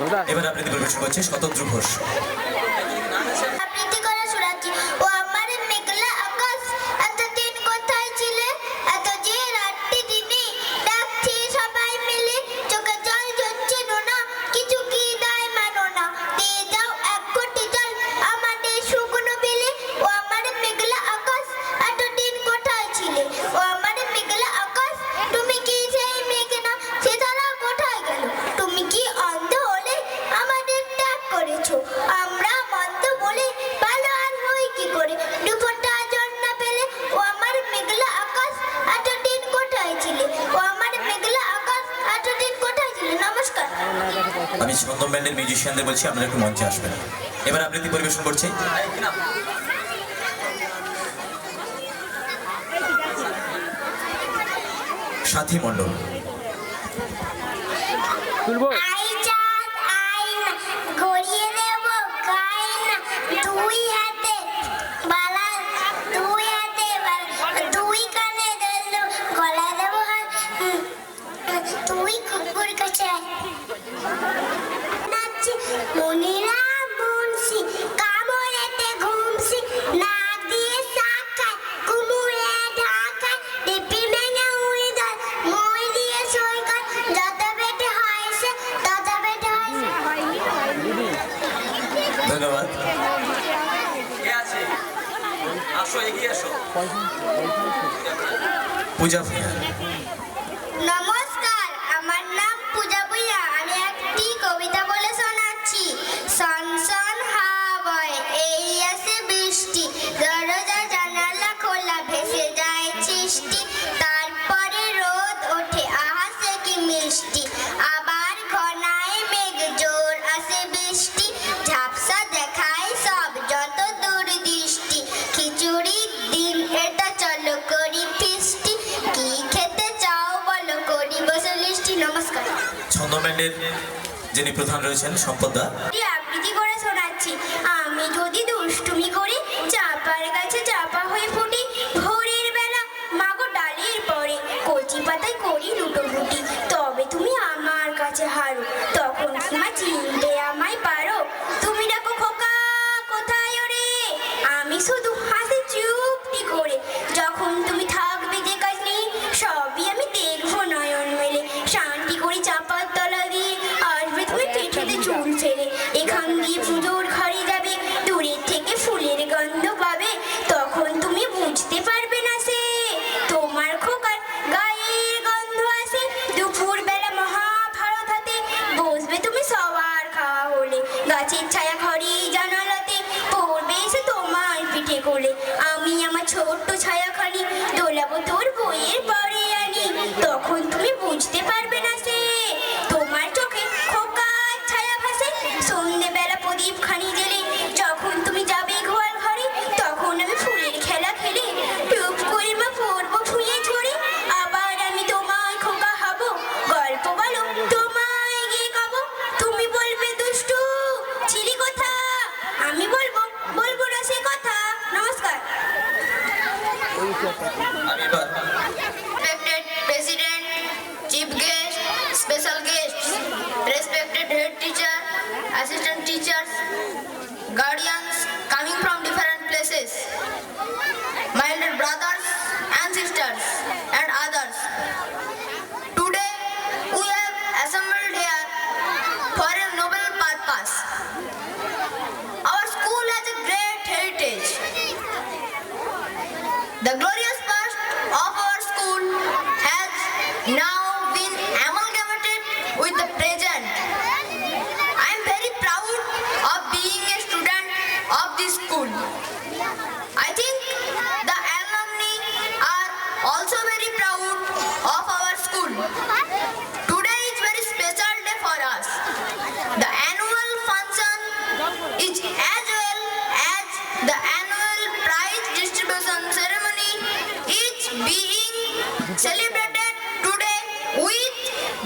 এবার আবৃত্তি পরিবেশন করছে শতদ্রু ঘোষ। আবৃত্তি করা শোনাচ্ছি। ও আমার মেঘলা আকাশ, এতদিন কোথায় ছিলে? এত যে রাত্রি দিনে ডাকছি সবাই মিলে, চোখে জল ঝরছে নোনা, কিছু কি দায় মানো না, দিয়ে যাও এক কোটি জল আমাদের শুকনো বিলে। ও আমার মেঘলা আকাশ, এতদিন কোথায় ছিলে? ও আমার মেঘলা আকাশ, তুমি কি সেই মেঘ না? সে তারা কোথায় গেল? তুমি কি অন্ধ হলে আমাদের ত্যাগ করেছো? আমরা মন্দ বলে ভালো আর হই কি করে? দুপুরটা জল না পেলে। ও আমার মেঘলা আকাশ, এতদিন কোথায় ছিলে? ও আমার মেঘলা আকাশ, এতদিন কোথায় ছিলে? নমস্কার। আমি ছন্দম ব্যান্ডের মিউজিশিয়ানদের বলছি আপনারা একটু মঞ্চে আসবেন। এবার আবৃত্তি পরিবেশন করছে সাথী মণ্ডল। আই চাঁদ আই না, গড়িয়ে দেব গায় না, দুই হাতে বালা, দুই হাতে বালা, দুই কানে দেব গলায় দেব হাত, তুই কুকুর কাছে আয়। নাচছি মনিরা মুন্সি, কামড়েতে ঘুমছি, নাক দিয়ে শাক খায়, কুমুরে ঢাকায়, ডিপি ভেঙে উড়ে যায়, মই দিয়ে সই খায়, যত বেটে হয় সে, তত বেটে হয় সে। ধন্যবাদ। পূজা ভূঁইয়া। নমস্কার, আমার নাম পূজা ভূঁইয়া। আমি একটি কবিতা বলে শোনাচ্ছি। শন শন হাওয়া বয়, এই আসে বৃষ্টি, দরজা জানালা খোলা, ভেসে যায় সৃষ্টি, তারপরে রোদ ওঠে, আহা সে কি মিষ্টি, আবার ঘনায় মেঘ, জোর আসে বৃষ্টি, ঝাপসা দেখায় সব যত দূরদৃষ্টি, খিচুড়ির দিন এটা, চলো করি ফিস্টি, কি খেতে চাও বলো, করি বসে লিস্টি। নমস্কার। ছন্দম ব্যান্ডের যিনি প্রধান রয়েছেন সম্পদদা। আবৃত্তি করে শোনাচ্ছি। আমি যদি দুষ্টুমি করি, চাপার গাছে চাপা হয়ে ফুটি, ভোরের বেলা মাগো ডালের পরে কচি পাতায় করি লুটোপুটি, তবে তুমি আমার কাছে হারো, তখন মা চিনতে আমায় পারো, তুমি ডাকো খোকা কোথায় ওরে, আমি শুধু হাসি চুপটি করে, যখন তুমি থাকবে যে কাজ নেই, সবই আমি দেখবো নয়ন মেলে, শান্তি করে চাপার তলা দিয়ে আসবে তুমি পিঠেতে চুল ছেড়ে, এখান দিয়ে পুজোর ঘরে যাবে, দূরের থেকে ফুলের গন্ধ পাবে, তখন তুমি বুঝতে পারবে না সে তোমার খোকার গায়ের গন্ধ আসে, দুপুর বেলা মহাভারত হাতে বসবে তুমি সবার খাওয়া হলে, গাছের ছায়া ঘরে জানালাতে পড়বে এসে তোমার পিঠে কোলে, আমি আমার ছোট্ট ছায়াখানি দোলাবো তোর বইয়ের পরে আনি, তখন তুমি বুঝতে পারবে না সে তোমার চোখে খোকার ছায়া ভাসে, সন্ধেবেলা প্রদীপ খানি জেলে যখন তুমি যাবে ঘোয়াল ঘরে, তখন আমি ফুলের খেলা খেলে টুপ করে মা পড়বো ফুলে ঝরে, আবার আমি তোমায় খোকা হব, গল্প বলো তোমায় গিয়ে গাবো, তুমি বলবে দুষ্টু ছিলি কোথা, আমি বলবো বলবো না সে কথা। নমস্কার। আমি এবার Respected President, Chief Guest, Special Guests, respected Head Teacher, Assistant Teachers, Guardians coming from different places, my elder brothers and sisters and others. Today we have assembled here for a noble purpose. Our school has a great heritage. The glorious past of our school has now been amalgamated with the present. I am very proud of being a student of this school. I think the alumni are also very proud of our school. Today is very special day for us. The annual function is as well as the annual prize distribution ceremony is being celebrated today with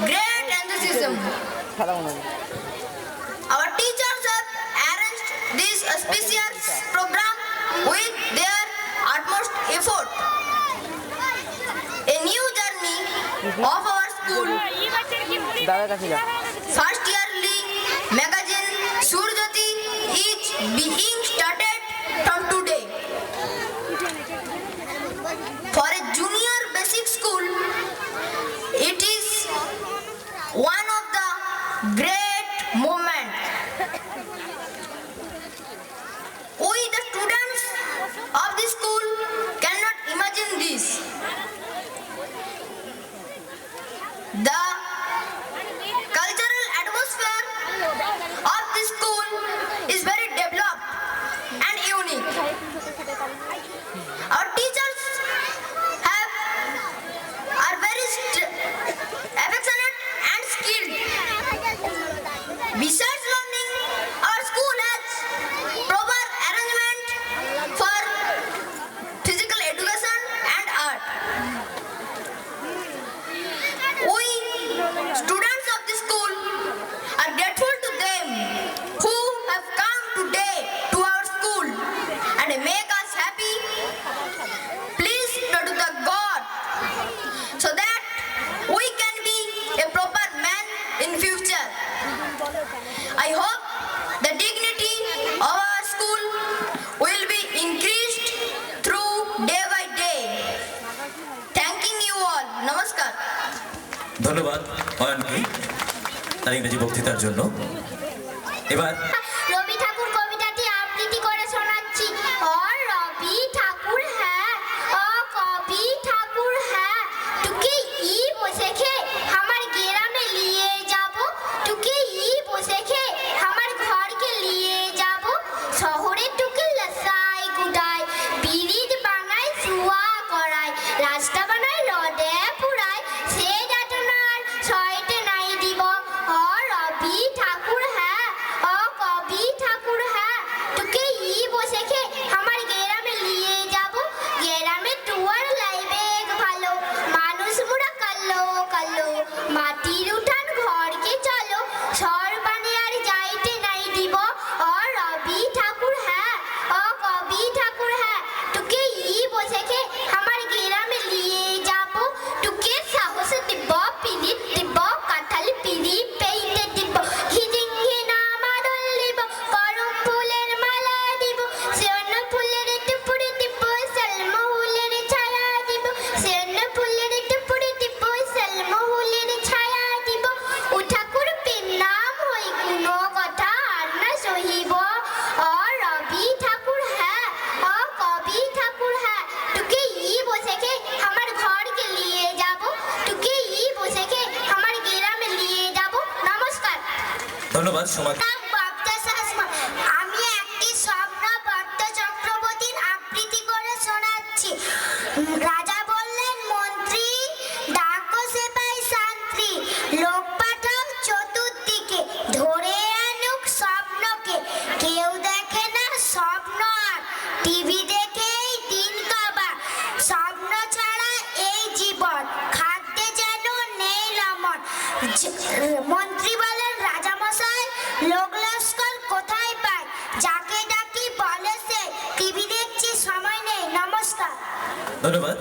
great enthusiasm. Our teachers have arranged this auspicious program with their utmost effort. A new journey of our school, first yearly magazine Surjati is being started from today. For a junior basic school, it is one of the great moments. We, the students of the school, cannot imagine this. The cultural atmosphere of the school is very developed and unique. Our teachers are very affectionate and skilled. Besides learning, our school has proper arrangement for physical education and art. We, students of the school, are grateful to them who have come today to our school and make us happy. Please pray to the God so that we can be a proper man in future. I hope the dignity of our school will be increased through day by day. Thanking you all. Namaskar. ধন্যবাদ অয়নকে তার ইংরেজি বক্তৃতার জন্য। এবার রবি ঠাকুর কবিতাটি আবৃত্তি করে শোনাচ্ছি। ও রবি ঠাকুর হ্যাঁ, ও কবি ঠাকুর হ্যাঁ, তুকে ই বসে খে আমার গ্রামে নিয়ে যাব, তুকে ই বসে খে আমার ঘরকে নিয়ে যাব, শহরে তুকে লসাই গুডাই, ব্রিজ বানাই সুয়া করায়, রাস্তা বানাই রডে পুরায়, সে যাতনার ছয়টে নাই দিব। ও রবি ঠাকুর হ্যাঁ, ও কবি ঠাকুর হ্যাঁ, তোকে ই বসে খে আমার গ্রামে নিয়ে যাব, গ্রামে টুয়ার লাইবে ভালো, মানুষ মুড়া কাল্লো কাল্লো, মাটির উঠান ঘরকে চলো, সরবানে আর যাইতে নাই দিব। ও রবি ঠাকুর হ্যাঁ, ও কবি ঠাকুর হ্যাঁ, তোকে ই বসে খে আমার গ্রামে নিয়ে যাব, তোকে সাহস দিব, পিরিত দিব, কাঁঠাল পিরি পেইতে দিব, খিজিঙ্গি নামাদল দিব, করম ফুলের মালা দিব, শিওন ফুলের টুপুরি দিব, সলমহুলের ছায়া দিব, শিওন ফুলের টুপুরি দিব, সলমহুলের ছায়া দিব, ও ঠাকুর নাম হই কোনো কথা আর না সহিব। ও রবি ঠাকুর হ্যাঁ, ও কবি ঠাকুর হ্যাঁ, তোকে ই বসে খে আমার ঘরকে নিয়ে যাব, তোকে ই বসে খে আমার গ্রামে নিয়ে যাব। নমস্কার। ধন্যবাদ সমাজ। আমি একটি স্বপ্ন ভট্ট চক্রবর্তীর আবৃত্তি করে শোনাচ্ছি। রাজা বললেন মন্ত্রী, ডাকো সেপাই শান্তি, লোক পাঠাও চতুর্দিকে, ধরে আনুক স্বপ্নকে, কেউ দেখে না স্বপ্ন আর, টিভি দেখেই দিন কাবার, স্বপ্ন ছাড়া এই জীবন, খাদ্যে যেন নেই রমন। মন্ত্রী বলেন রাজা মশাই, লোক লস্কর কোথায় পায়, যাকে ডাকি বলে সে টিভি দেখছি সময় নেই। নমস্কার। ধন্যবাদ।